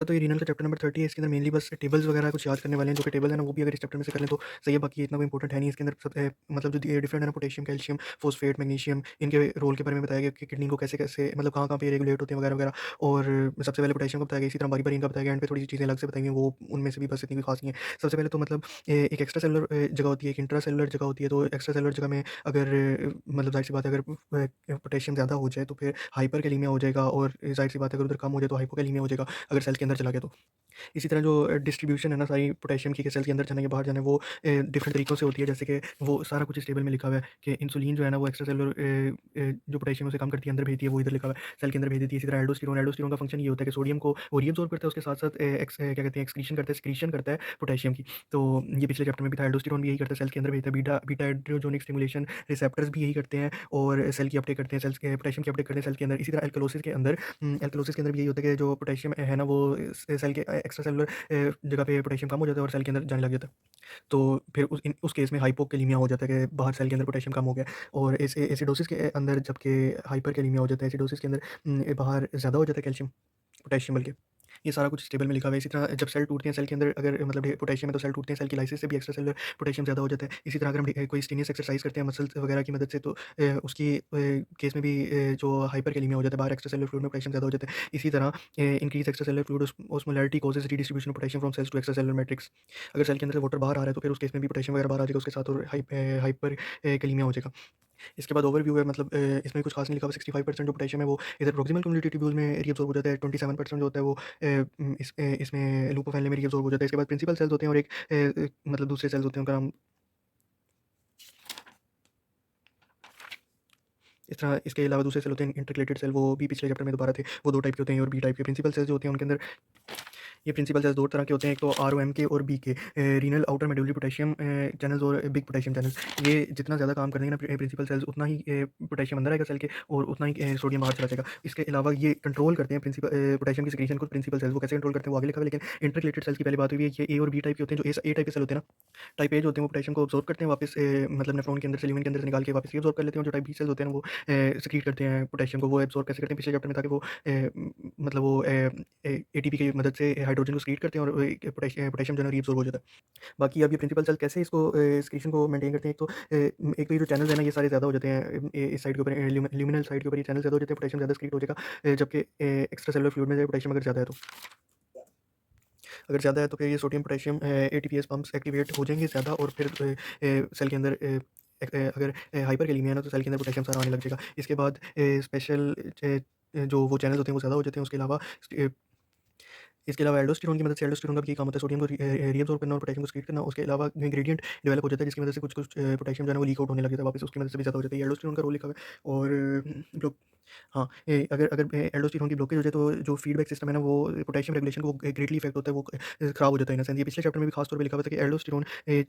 तो ये रीनल का चैप्टर नंबर 30 है। इसके अंदर मेनली बस टेबल्स वगैरह कुछ याद करने वाले हैं, जो कि टेबल है ना वो भी अगर इस चैप्टर में से कर लें तो सही है, बाकी इतना कोई इंपॉर्टेंट है नहीं। इसके अंदर सब मतलब जो डिफरेंट है ना, पोटेशियम, कैल्शियम, फॉस्फेट, मैग्नीशियम, इनके रोल के बारे में बताया गया कि किडनी को कैसे-कैसे मतलब कहाँ-कहाँ पे रेगुलेट होते हैं वगैरह-वगैरह। और सबसे पहले पोटेशियम का बताया गया, इसी तरह बारी-बारी इनका बताया गया, एंड पे थोड़ी सी चीज़ें अलग से बताई गई, वो उनमें से भी बस इतनी कोई खास नहीं है। सबसे पहले तो मतलब एक एक्स्ट्रा सेलुलर जगह होती है, एक इंट्रा सेलुलर जगह होती है। तो एक्स्ट्रा सेलुलर जगह में अगर मतलब ज़ाहिर सी बात है, अगर पोटेशियम ज़्यादा हो जाए तो फिर हाइपरकैलेमिया हो जाएगा, और ज़ाहिर सी बात है अगर उधर कम हो जाए तो हाइपोकैलेमिया हो जाएगा, अगर सेल के अंदर चला गया तो। इसी तरह जो डिस्ट्रीब्यूशन है ना सारी पोटेशियम की, कि सेल के अंदर जाना या बाहर जाना है, वो डिफरेंट तरीकों से होती है। जैसे कि वो सारा कुछ इस टेबल में लिखा हुआ है कि इंसुलिन जो है ना वो एक्स्ट्रा सेलुलर जो पोटेशियम है उसे कम करती है, अंदर भेजती है, वो इधर लिखा हुआ है, सेल के अंदर भेज देती है। इसी तरह एल्डोस्टेरोन, एल्डोस्टेरोन का फंक्शन ये होता है कि सोडियम को वो रीअब्सॉर्ब करता है, उसके साथ-साथ क्या कहते हैं, एक्सक्रीशन करता है पोटेशियम की। तो ये पिछले चैप्टर में भी था, एल्डोस्टेरोन भी यही करता है, सेल के अंदर भेजता है। Beta beta adrenergic stimulation receptors भी यही करते हैं और सेल की अपटेक करते हैं, सेल्स के पोटेशियम की अपटेक करते हैं सेल के अंदर। इसी तरह एल्कलोसिस के अंदर एल्कलोसिस के अंदर भी यही होता है कि जो पोटेशियम है ना वो सेल के एक्स्ट्रा सेलुलर जगह पे पोटेशियम कम हो जाता है और सेल के अंदर जाने लग जाता है। तो फिर उस केस में हाइपोकैलेमिया हो जाता है कि बाहर सेल के अंदर पोटेशियम कम हो गया। और एसिडोसिस के अंदर जबकि हाइपरकैलेमिया हो जाता है, एसिडोसिस के अंदर बाहर ज़्यादा हो जाता है कैल्शियम, पोटेशियम बल्कि। ये सारा कुछ इस टेबल में लिखा हुआ है। इसी तरह जब सेल टूटते हैं, सेल के अंदर अगर मतलब पोटेशियम है तो सेल टूटते हैं, सेल की लाइसिस से भी एक्स्ट्रा सेलुलर पोटेशियम ज़्यादा हो जाता है। इसी तरह अगर हम कोई स्ट्रेनियस एक्सरसाइज करते हैं मसल्स वगैरह की मदद से, तो उसकी केस में भी जो हाइपरकैलेमिया हो जाता है, बाहर एक्स्ट्रा सेलुलर फ्लूइड में पोटेशियम ज़्यादा हो जाता है। इसी तरह increase extra cellular fluid osmolarity causes redistribution of potassium from cells to extra cellular matrix. अगर सेल के अंदर से वाटर बाहर आ रहा है तो फिर उस केस में भी पोटेशियम वगैरह बाहर आ जाएगा उसके साथ, और हाइपर कैलेमिया हो जाएगा। इसके बाद ओवरव्यू है, मतलब इसमें कुछ खास नहीं लिखा हुआ। 65% जो पोटेशियम है वो इधर प्रोक्सिमल कम्युनिटी ट्यूब्यूल में रीअब्सॉर्ब हो जाता है, 27% जो होता है वो इसमें लूपोफाइलम में रीअब्सॉर्ब हो जाता है। इसके बाद प्रिंसिपल सेल्स होते हैं और एक मतलब दूसरे सेल्स होते हैं, उनका नाम इस तरह। इसके अलावा दूसरे सेल होते हैं इंटरकलेटेड सेल, वो भी पिछले चैप्टर में दोबारा थे, वो दो टाइप के होते हैं, और बी टाइप के। प्रिंसिपल सेल्स जो होते हैं उनके अंदर ये प्रिंसिपल सेल्स 2 तरह के होते हैं, एक तो आरओएम के और बी के, renal outer medullary potassium channels और बिग पोटेशियम चैनल्स। ये जितना ज़्यादा काम करेंगे ना प्रिंसिपल सेल्स, उतना ही पोटेशियम अंदर आएगा सेल के, और उतना ही सोडियम बाहर चला जाएगा। इसके अलावा ये कंट्रोल करते हैं प्रिंसिपल पोटेशियम की सिक्रीशन को। प्रिंसिपल सेल्स वो कैसे कंट्रोल करते हैं वो आगे लिखा हुआ है, लेकिन इंटरकलेटेड सेल्स की पहले बात हुई है। ये ए और बी टाइप के होते हैं। जो ए टाइप के सेल होते हैं ना, टाइप ए जो होते हैं वो पोटेशियम को अब्सॉर्ब करते हैं वापस, मतलब नेफ्रॉन के अंदर से, ल्यूमेन के अंदर से निकाल के वापस रीअब्सॉर्ब कर लेते हैं। और जो टाइप बी सेल्स होते हैं ना, वो सिक्रीट करते हैं पोटेशियम को। वो एब्सॉर्ब कैसे करते हैं पिछले चैप्टर में था कि वो मतलब वो एटीपी की मदद से हाइड्रोजन को सीक्रेट करते हैं, और पोटेशियम जो है रीअब्सॉर्ब हो जाता है। बाकी अब ये प्रिंसिपल सेल कैसे इसको सिक्रीशन को मेंटेन करते हैं, एक तो ये जो चैनल्स है ना ये सारे ज़्यादा हो जाते हैं, इस साइड के ऊपर ल्यूमिनल साइड के ऊपर ये चैनल ज़्यादा हो जाते हैं, पोटेशियम ज़्यादा सीक्रेट हो जाएगा। जबकि एक्स्ट्रा सेलुलर फ्लूइड में पोटेशियम अगर ज़्यादा है तो, अगर ज़्यादा है तो फिर ये sodium potassium ATPase pumps activate हो जाएंगे ज़्यादा, और फिर सेल के अंदर अगर हाइपरकैलेमिया है ना तो सेल के अंदर पोटेशियम सारा आने लग जाएगा। इसके बाद स्पेशल जो वो चैनल्स होते हैं वो ज़्यादा हो जाते हैं। इसके अलावा एल्डोस्टेरोन की मदद से, एल्डोस्टेरोन का भी काम होता है सोडियम को रीअब्सॉर्ब करना और पोटेशियम को सीक्रेट करना। उसके अलावा ग्रेडिएंट डेवलप हो जाता है जिसकी वजह से कुछ-कुछ पोटेशियम जो है ना वो लीक आउट होने लग जाता है वापस, उसकी मदद से भी ज़्यादा हो जाता है। ये एल्डोस्टेरोन का रोल लिखा हुआ है। और ब्लो हाँ, अगर अगर एल्डोस्टेरोन की ब्लॉकेज हो जाए तो जो फीडबैक सिस्टम है ना वो पोटेशियम रेगुलेशन को ग्रेटली इफेक्ट होता है, वो खराब हो जाता है इन अ सेंस। ये पिछले चैप्टर में भी खास तौर पे लिखा हुआ था कि एल्डोस्टेरोन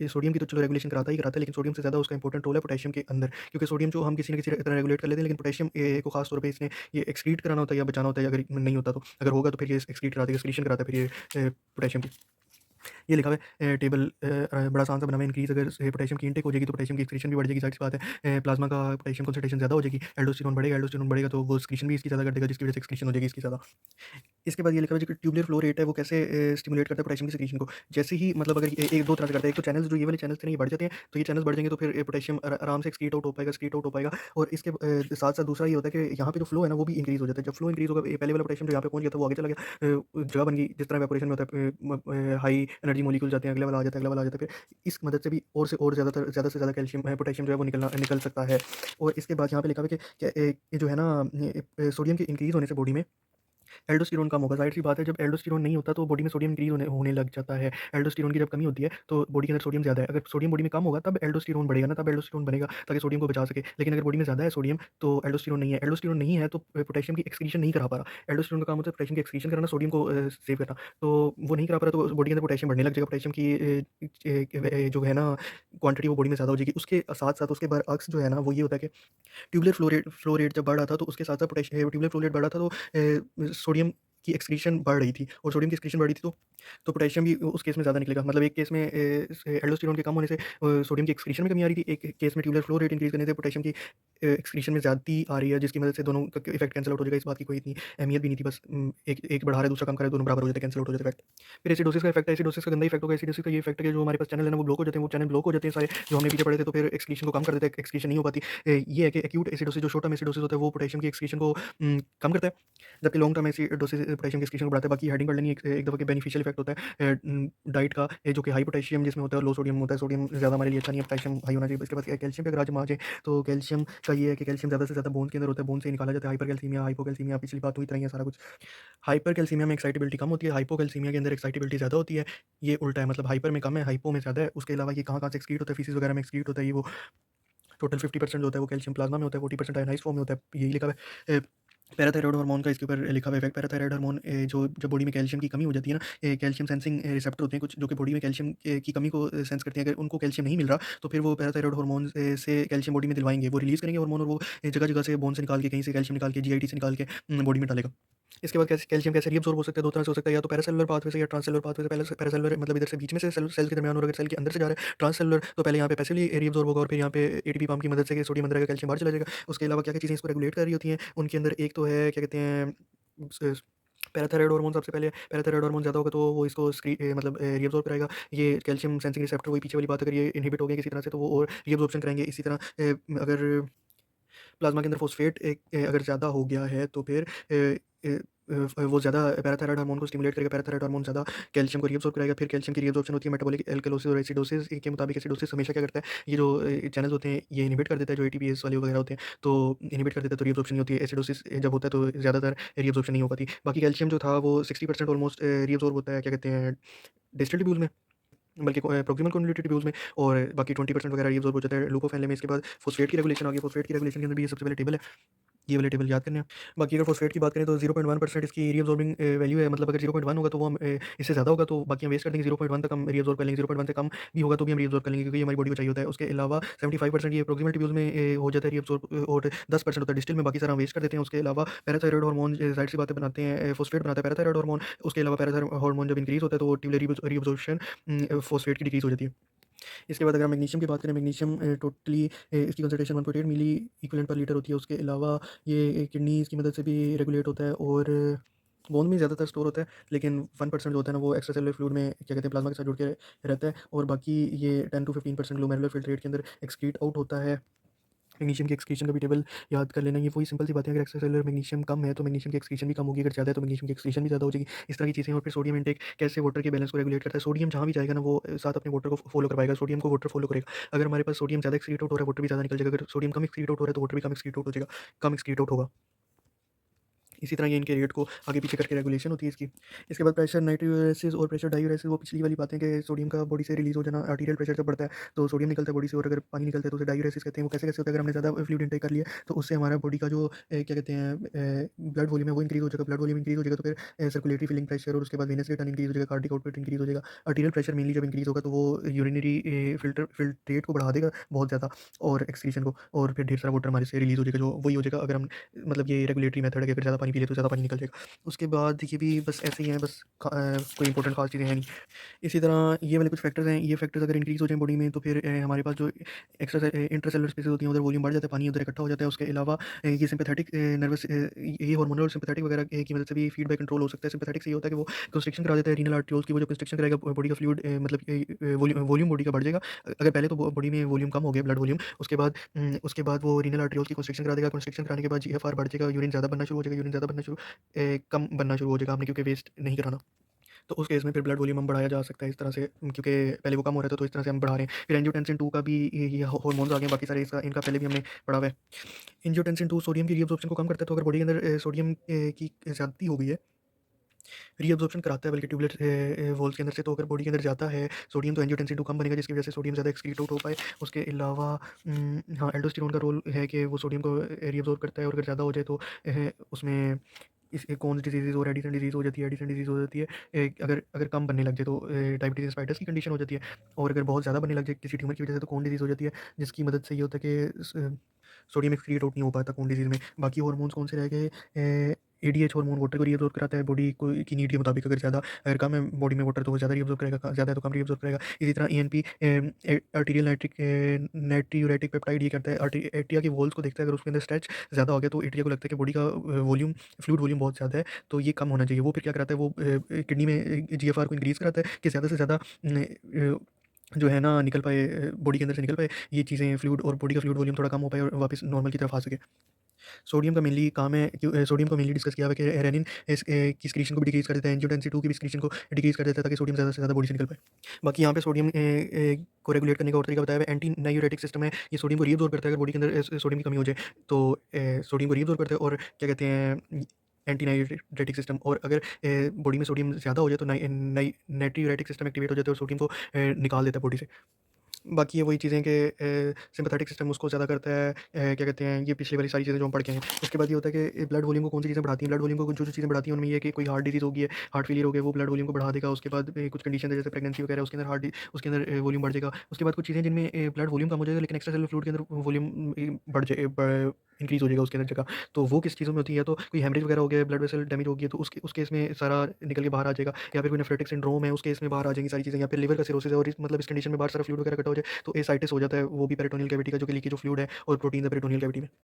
सोडियम की तो चलो रेगुलेशन कराता ही कराता है, लेकिन सोडियम से ज़्यादा उसका इंपॉर्टेंट रोल है पोटेशियम के अंदर, क्योंकि सोडियम जो हम किसी न किसी तरह रेगुलेट कर लेते हैं, लेकिन पोटेशियम को खास तौर पे इसने ये एक्सक्रीट कराना होता है या बचाना होता है, अगर नहीं होता तो। अगर होगा तो फिर ये एक्सक्रीट करा देगा, एक्सक्रीशन कराता है फिर ये पोटेशियम की। ये लिखा हुआ है टेबल, बड़ा आसान सा बना हुआ है। इंक्रीज़ अगर पोटेशियम की इनटेक हो जाएगी तो पोटेशियम की एक्सक्रीशन भी बढ़ जाएगी, ज़ाहिर-सी बात है। प्लाज़्मा का पोटेशियम कंसंट्रेशन ज़्यादा हो जाएगी, एल्डोस्टेरोन बढ़ेगा तो वो एक्सक्रीशन भी इसकी ज़्यादा कर देगा, जिसकी वजह से एक्सक्रीशन हो जाएगी इसकी ज़्यादा। इसके बाद ये लिखा हुआ है जो ट्यूबुलर फ्लो रेट है वो कैसे स्टिमुलेट करता है पोटेशियम की सिक्रीशन को। जैसे ही मतलब अगर ये एक 2 तरह से करता है। एक तो चैनल्स जो ये वाले चैनल्स थे ना ये बढ़ जाते हैं, तो ये चैनल्स बढ़ जाएँगे तो फिर पोटेशियम आराम से एक्सक्रीट आउट हो पाएगा। और इसके साथ-साथ दूसरा ये होता है कि यहाँ पे जो फ्लो है ना वो भी इंक्रीज़ हो जाता है। जब फ्लो इंक्रीज़ होगा, ये पहले वाला पोटेशियम जो यहाँ पे पहुँच गया था वो आगे चला गया, जगह बन गई। जिस तरह इवेपोरेशन में होता है, हाई एनर्जी मॉलिक्यूल जाते हैं, अगला वाला आ जाता है, अगला वाला आ जाता है। फिर इस मदद से भी और ज़्यादा से ज़्यादा कैल्शियम पोटेशियम जो है वो निकल सकता है। और इसके बाद यहाँ पे लिखा हुआ है कि क्या ये जो है ना, सोडियम के इंक्रीज़ होने से बॉडी में एल्डोस्टेरोन कम होगा। ज़ाहिर-सी बात है, जब एल्डोस्टेरोन नहीं होता तो बॉडी में सोडियम इंक्रीज़ होने होने लग जाता है। एल्डोस्टेरोन की जब कमी होती है तो बॉडी के अंदर सोडियम ज़्यादा है। अगर सोडियम बॉडी में कम होगा तब एल्डोस्टेरोन बढ़ेगा ना, तब एल्डोस्टेरोन बनेगा ताकि सोडियम को बचा सके। लेकिन अगर बॉडी में ज़्यादा है सोडियम तो एल्डोस्टेरोन नहीं है। एल्डोस्टेरोन नहीं है तो पोटेशियम की एक्सक्रीशन नहीं करा पा रहा। एल्डोस्टेरोन का काम होता है पोटेशियम की एक्सक्रीशन कराना, सोडियम को सेव करना। तो वो नहीं करा पा रहा तो बॉडी के अंदर पोटेशियम बढ़ने लग जाएगा। पोटेशियम की जो है ना क्वांटिटी वो बॉडी में ज़्यादा हो जाएगी। उसके साथ-साथ उसके बरअक्स जो है ना वो ये होता है कि ट्यूबुलर फ्लो रेट जब बढ़ रहा था तो उसके साथ-साथ ट्यूबुलर फ्लो रेट बढ़ रहा था तो सोडियम की एक्सक्रीशन बढ़ रही थी और सोडियम की एक्सक्रीशन बढ़ रही थी, तो पोटेशियम भी उस केस में ज़्यादा निकलेगा। मतलब एक केस में एल्डोस्टेरोन के कम होने से सोडियम की एक्सक्रीशन में कमी आ रही थी, एक केस में ट्यूबुलर फ्लो रेट इंक्रीज़ करने से पोटेशियम की एक्सक्रीशन में ज़्यादती आ रही है, जिसकी मदद से दोनों का इफेक्ट कैंसल आउट हो जाएगा। इस बात की कोई इतनी अहमियत भी नहीं थी, बस एक एक बढ़ा रहा है, दूसरा कम कर रहा है, दोनों बराबर हो जाते हैं, कैंसल आउट हो जाते हैं इफेक्ट। फिर एसिडोसिस का इफेक्ट है, एसिडोसिस का गंदा इफेक्ट होगा। एसिडोसिस का ये इफेक्ट है कि जो हमारे पास चैनल है ना, वो ब्लॉक हो जाते हैं, वो चैनल ब्लॉक हो जाते हैं सारे, जो हमने पीछे पढ़े थे, तो फिर एक्सक्रीशन को कम कर देता है, एक्सक्रीशन नहीं हो पाती। ये है कि एक्यूट एसिडोसिस, जो शॉर्ट टर्म एसिडोसिस होता है, वो पोटेशियम की एक्सक्रीशन को कम करता है, जबकि लॉन्ग टर्म एसिडोसिस पोटेशियम की एक्सक्रीशन को बढ़ाता है। बाकी हेडिंग पढ़ लेनी एक दफ़ा के बेनिफिशियल इफेक्ट होता है डाइट का, जो कि हाई पोटेशियम जिसमें होता है, लो सोडियम होता है। सोडियम ज़्यादा हमारे लिए अच्छा नहीं है, पोटेशियम हाई होना चाहिए। इसके बाद कैल्शियम पे अगर आज हम आ जाएँ, तो कैल्शियम का ये है कि कैल्शियम ज़्यादा से ज़्यादा बोन के अंदर होता है, बोन से निकाला जाता है। हाइपरकैल्सीमिया, हाइपोकैल्सीमिया, पिछली बात हुई तरह ही है सारा कुछ। हाइपरकैल्सीमिया में एक्साइटेबिलिटी कम होती है, हाइपोकैल्सीमिया के अंदर एक्साइटेबिलिटी ज़्यादा होती है। ये उल्टा है, मतलब हाइपर में कम है, हाइपो में ज़्यादा है। उसके अलावा ये कहाँ-कहाँ से एक्सक्रीट होता है, फीसिस वगैरह में एक्सक्रीट होता है। ये वो टोटल 50% जो होता है वो कैल्शियम प्लाज्मा में होता है, 40% आयनाइज़्ड फॉर्म में होता है। यही लिखा हुआ है। पैराथायरॉयड हार्मोन का इसके ऊपर लिखा हुआ है इफेक्ट। पैराथायरॉयड हार्मोन जो जब बॉडी में कैल्शियम की कमी हो जाती है ना, कैल्शियम सेंसिंग रिसेप्टर होते हैं कुछ, जो कि बॉडी में कैल्शियम की कमी को सेंस करते हैं। अगर उनको कैल्शियम नहीं मिल रहा, तो फिर वो पैराथायरॉयड हार्मोन से कैल्शियम बॉडी में दिलवाएंगे, वो रिलीज़ करेंगे हार्मोन, और वो जगह-जगह से बोन से निकाल के, कहीं से कैल्शियम निकाल के, जीआईटी से निकाल के बॉडी में डालेगा। इसके बाद कैल्शियम कैसे रीअब्सॉर्ब हो सकता है, 2 तरह से हो सकता है, या तो पैरासेल्युलर पाथवे से या ट्रांससेल्युलर पाथवे से। पहले पैरासेल्युलर मतलब इधर से बीच में से सेल के दरमियान, और अगर सेल के अंदर से जा रहा है ट्रांससेल्युलर, तो पहले यहाँ पे पैसिवली रीअब्सॉर्ब होगा और फिर यहाँ पे एटीपी पंप की मदद से सोडियम अंदर आएगा, कैल्शियम बाहर चला जाएगा। उसके अलावा क्या-क्या चीज़ें इसको रेगुलेट कर रही होती हैं, उनके अंदर एक तो है क्या कहते हैं स पैराथायरॉयड हार्मोन। सबसे पहले पैराथायरॉयड हार्मोन ज़्यादा होगा तो वो इसको मतलब रीअब्सॉर्ब कराएगा। ये कैल्शियम सेंसिंग रिसेप्टर, वही पीछे वाली बात, अगर ये इनहिबिट हो गए किसी तरह से, तो वो और रीअब्सॉर्प्शन कराएँगे। इसी तरह अगर प्लाज़्मा के अंदर फ़ॉस्फ़ेट अगर ज़्यादा हो गया है, तो फिर वो ज़्यादा पैराथायरॉयड हार्मोन को स्टिमुलेट करेगा। पैराथायरॉयड हार्मोन ज़्यादा कैल्शियम को रीअब्सॉर्ब कराएगा। फिर कैल्शियम की रीअब्सॉर्प्शन होती है मेटाबॉलिक एल्कलोसिस और एसिडोसिस के मुताबिक। एसिडोसिस हमेशा क्या करता है, ये जो चैनल्स होते हैं, ये इनहिबिट कर देता है, जो एटीपीएस वाले वगैरह होते हैं, तो इनहिबिट कर देता है, तो रीअब्सॉर्प्शन नहीं होती है। एसिडोसिस जब होता है तो ज़्यादातर रीअब्सॉर्प्शन नहीं हो पाती। बाकी कैल्शियम जो था वो 60% ऑलमोस्ट रीअब्सॉर्ब होता है, क्या कहते हैं, डिस्टल ट्यूब्यूल में, बल्कि प्रॉक्सिमल कन्वोल्यूटेड ट्यूब्यूल्स में, और बाकी 20% वगैरह रीअब्सॉर्ब हो जाता है लुकोफेन में। इसके बाद फॉस्फेट की रेगुलेशन आ गई। फॉस्फेट की रेगुलेशन के अंदर भी ये सबसे पहले टेबल है, ये वाले टेबल याद करने हैं। बाकी अगर फॉस्फेट की बात करें तो 0.1% इसकी रीअब्सॉर्बिंग वैल्यू है। मतलब अगर 0.1 होगा तो वो हम इससे ज़्यादा होगा तो बाकी हम वेस्ट कर देंगे, 0.1 तक हम रीअब्सॉर्ब कर लेंगे, 0.1 से कम भी होगा तो भी हम रीअब्सॉर्ब कर लेंगे, क्योंकि ये हमारी बॉडी को चाहिए होता है। उसके अलावा 75% ये प्रॉक्सिमल ट्यूब्यूल्स में हो जाता है रीअब्सॉर्ब, और 10% होता है डिस्टल में, बाकी सारा हम वेस्ट कर देते हैं। उसके अलावा पैराथायरॉयड हार्मोन ज़ाहिर सी बातें बनाते हैं, फॉस्फेट बनाता है पैराथायरॉयड हार्मोन। उसके अलावा पैराथायरॉयड हार्मोन जब इंक्रीज़ होता है तो वो ट्यूबुलर रीअब्सॉर्प्शन फॉस्फेट की डिक्रीज़ हो जाती है। इसके बाद अगर हम मैग्नीशियम की बात करें, मैग्नीशियम टोटली इसकी कंसंट्रेशन 1.8 मिली इक्विवेलेंट पर लीटर होती है। उसके अलावा ये किडनीज़ की मदद से भी रेगुलेट होता है, और बोन में ज़्यादातर स्टोर होता है, लेकिन 1% जो होता है ना, वो एक्स्ट्रा सेलुलर फ्लूइड में क्या कहते हैं प्लाज्मा के साथ जुड़ के रहता है, और बाकी ये 10 to 15% ग्लोमेरुलर फिल्ट्रेट के अंदर एक्सक्रीट आउट होता है। मैग्नीशियम की एक्सक्रीशन का भी टेबल याद कर लेना। ये वही सिंपल सी बात है, अगर एक्स्ट्रा सेलुलर मैग्नीशियम कम है तो मैग्नीशियम की एक्सक्रीशन भी कम होगी, अगर ज़्यादा है तो मैग्नीशियम की एक्सक्रीशन भी ज़्यादा हो जाएगी। इस तरह की चीज़ें। और फिर सोडियम इनटेक कैसे वाटर के बैलेंस को रेगुलेट करता है। सोडियम जहाँ भी जाएगा ना, वो साथ अपने वाटर को फॉलो करवाएगा, सोडियम को वाटर फॉलो करेगा। अगर हमारे पास सोडियम ज़्यादा एक्सक्रीट आउट हो रहा है, वाटर भी ज़्यादा निकल जाएगा। अगर सोडियम कम एक्सक्रीट आउट हो रहा है, तो वाटर भी कम एक्सक्रीट आउट हो जाएगा, कम एक्सक्रीट आउट होगा। इसी तरह ये इनके रेट को आगे पीछे करके रेगुलेशन होती है इसकी। इसके बाद प्रेशर नाइट्रोलाइसिस और प्रेशर डायूरेसिस, वो पिछली वाली बातें कि सोडियम का बॉडी से रिलीज़ हो जाना। आर्टीरियल प्रेशर जब बढ़ता है तो सोडियम निकलता है बॉडी से, और अगर पानी निकलता है तो उसे डायूरेसिस कहते हैं। वो कैसे-कैसे होता है, अगर हमने ज़्यादा फ्लूइड इनटेक कर लिया तो उससे हमारा बॉडी का जो क्या कहते हैं ब्लड वॉल्यूम है वो इंक्रीज़ हो जाएगा। ब्लड वॉल्यूम इंक्रीज़ हो जाएगा तो फिर सर्कुलेटरी फिलिंग प्रेशर, और उसके बाद वेनस रिटर्न इंक्रीज़ हो जाएगा, कार्डिक आउटपुट इंक्रीज़ हो जाएगा। आर्टीरियल प्रेशर मेनली जब इंक्रीज़ होगा तो वो यूरिनरी फिल्ट्रेट को बढ़ा देगा बहुत ज़्यादा, और एक्सक्रीशन को, और फिर ढेर सारा वाटर हमारे से रिलीज़ हो जाएगा, जो वही हो जाएगा अगर हम मतलब ये रेगुलेटरी मेथड है कि अगर ज़्यादा पानी पी ले तो ज़्यादा पानी निकल जाएगा। उसके बाद ये भी बस ऐसे ही है, बस कोई इंपॉर्टेंट ख़ास चीज़ें हैं नहीं। इसी तरह ये वाले कुछ फैक्टर्स हैं, ये फैक्टर्स अगर इंक्रीज़ हो जाएँ बॉडी में, तो फिर हमारे पास जो इंट्रासेलुलर स्पेसेस होती हैं उधर वॉल्यूम बढ़ जाता है, पानी उधर इकट्ठा हो जाता है। उसके अलावा ये सिम्पैथेटिक नर्वस ये हार्मोनल और सिम्पैथेटिक वगैरह की मदद से भी फीडबैक कंट्रोल हो सकता है। सिम्पैथेटिक से ये होता है कि वो कंस्ट्रिक्शन करा देता है रीनल आर्टरियोल्स की, वो जो कंस्ट्रिक्शन कराएगा बॉडी का फ्लूइड मतलब वॉल्यूम बॉडी का बढ़ जाएगा। अगर पहले तो बॉडी में वॉल्यूम कम हो गया, ब्लड वॉल्यूम, उसके बाद वो रीनल आर्टरियोल्स की कंस्ट्रिक्शन करा देगा। कंस्ट्रिक्शन कराने के बाद जीएफआर बढ़ जाएगा, यूरिन ज़्यादा बनना शुरू हो जाएगा, यूरिन ज़्यादा बनना शुरू कम बनना शुरू हो जाएगा आपने, क्योंकि वेस्ट नहीं कराना। तो उस केस में फिर ब्लड वॉल्यूम हम बढ़ाया जा सकता है इस तरह से, क्योंकि पहले वो कम हो रहा था तो इस तरह से हम बढ़ा रहे हैं। फिर एंजियोटेंसिन 2 का भी ये हार्मोन्स आ गए हैं, बाकी सारे इसका इनका पहले भी हमने पढ़ा हुआ है। एंजियोटेंसिन 2 सोडियम की रीअब्सॉर्प्शन को कम करता है, तो अगर बॉडी के अंदर सोडियम की ज़्यादती हो गई है, रीअब्सॉर्प्शन कराता है बल्कि ट्यूबुलर वॉल्स के अंदर से, तो अगर बॉडी के अंदर जाता है सोडियम तो एंजियोटेंसिन 2 कम बनेगा, जिसकी वजह से सोडियम ज़्यादा एक्सक्रीट आउट हो पाए। उसके अलावा हाँ, एल्डोस्टेरोन का रोल है कि वो सोडियम को रीअब्सॉर्ब करता है, और अगर ज़्यादा हो जाए तो उसमें इस कौन सी डिजीज़ और एडिसन डिजीज़ हो जाती है, एडिसन डिजीज़ हो जाती है। अगर अगर कम बनने लग जाए तो डायबिटीज़ इंस्पाइटस की कंडीशन हो जाती है, और अगर बहुत ज़्यादा बनने लग जाए किसी ट्यूमर की वजह से तो कोन डिजीज़ हो जाती है, जिसकी मदद से ये होता है कि सोडियम एक्सक्रीट आउट नहीं हो पाता कोन डिजीज़ में। बाकी हार्मोन्स कौन से रह गए, एडीएच हार्मोन वाटर को रीअब्ज़ॉर्ब कराता है बॉडी को की नीड के मुताबिक। अगर कम है बॉडी में वाटर तो वो ज़्यादा रीअब्ज़ॉर्ब करेगा, ज़्यादा है तो कम रीअब्ज़ॉर्ब करेगा। इसी तरह ईएनपी आर्टीरियल नाइट्रियूरेटिक पेप्टाइड ये करता है एट्रिया की वॉल्स को देखता है। अगर उसके अंदर स्ट्रेच ज़्यादा हो गया तो एट्रिया को लगता है कि बॉडी का वॉल्यूम फ्लूइड वॉल्यूम बहुत ज़्यादा है, तो ये कम होना चाहिए। वो फिर क्या कराता है, वो किडनी में जीएफआर को इंक्रीज़ कराता है कि ज़्यादा से ज़्यादा जो है ना निकल पाए, बॉडी के अंदर से निकल पाए ये चीज़ें फ्लूइड, और बॉडी का फ्लूइड वॉल्यूम थोड़ा कम हो पाए और वापस नॉर्मल की तरफ आ सके। सोडियम का मेनली काम है सोडियम को मेनली डिस्कस किया हुआ है कि रेनिन की सिक्रीशन को भी डिक्रीज़ कर देता है, एंजियोटेंसिन 2 की भी सिक्रीशन को डिक्रीज़ कर देता है ताकि सोडियम ज़्यादा से ज़्यादा बॉडी से निकल पाए। बाकी यहाँ पे सोडियम को रेगुलेट करने का और तरीका बताया हुआ है। एंटी नाइयूरेटिक सिस्टम है, ये सोडियम को रीअब्ज़ॉर्ब करता है। अगर बॉडी के अंदर सोडियम की कमी हो जाए तो सोडियम को रीअब्ज़ॉर्ब करता है, और क्या कहते हैं एंटी नाइयूरेटिक सिस्टम। और अगर बॉडी में सोडियम ज़्यादा हो जाए तो नाइट्रियूरेटिक सिस्टम एक्टिवेट हो जाता है और सोडियम को निकाल देता है बॉडी से। बाकी ये वही चीज़ें कि सिम्पैथेटिक सिस्टम उसको ज़्यादा करता है, क्या कहते हैं, ये पिछली वाली सारी चीज़ें जो हम पढ़ के आए हैं। उसके बाद ये होता है कि ब्लड वॉल्यूम को कौन सी चीज़ें बढ़ाती हैं। ब्लड वॉल्यूम को जो चीज़ें बढ़ाती हैं उनमें ये है कि कोई हार्ट डिजीज़ हो गई है, हार्ट फेलियर हो गया, वो ब्लड वॉल्यूम को बढ़ा देगा। उसके बाद कुछ कंडीशन है जैसे प्रेगनेंसी वगैरह, उसके अंदर उसके अंदर वॉल्यूम बढ़ जाएगा। उसके बाद कुछ चीज़ें जिनमें ब्लड वॉल्यूम कम हो जाएगा लेकिन एक्स्ट्रा सेलुलर फ्लूइड के अंदर वॉल्यूम बढ़ जाए, इंक्रीज़ हो जाएगा उसके अंदर जगह। तो वो किस चीज़ों में होती है, तो कोई हेमरेज वगैरह हो गया, ब्लड वेसल डैमेज हो गई है तो उस केस में सारा निकल के बाहर आ जाएगा। या फिर कोई नेफ्रोटिक सिंड्रोम है, उस केस में बाहर आ जाएंगी सारी चीज़ें। या फिर लिवर का सिरोसिस है और इस कंडीशन में बाहर सारा फ्लूइड वगैरह इकट्ठा हो जाए तो एसाइटिस हो जाता है, वो भी पेरिटोनियल कैविटी का जो कि लीकेज ऑफ फ्लूइड है और प्रोटीन है पेरिटोनियल कैविटी में।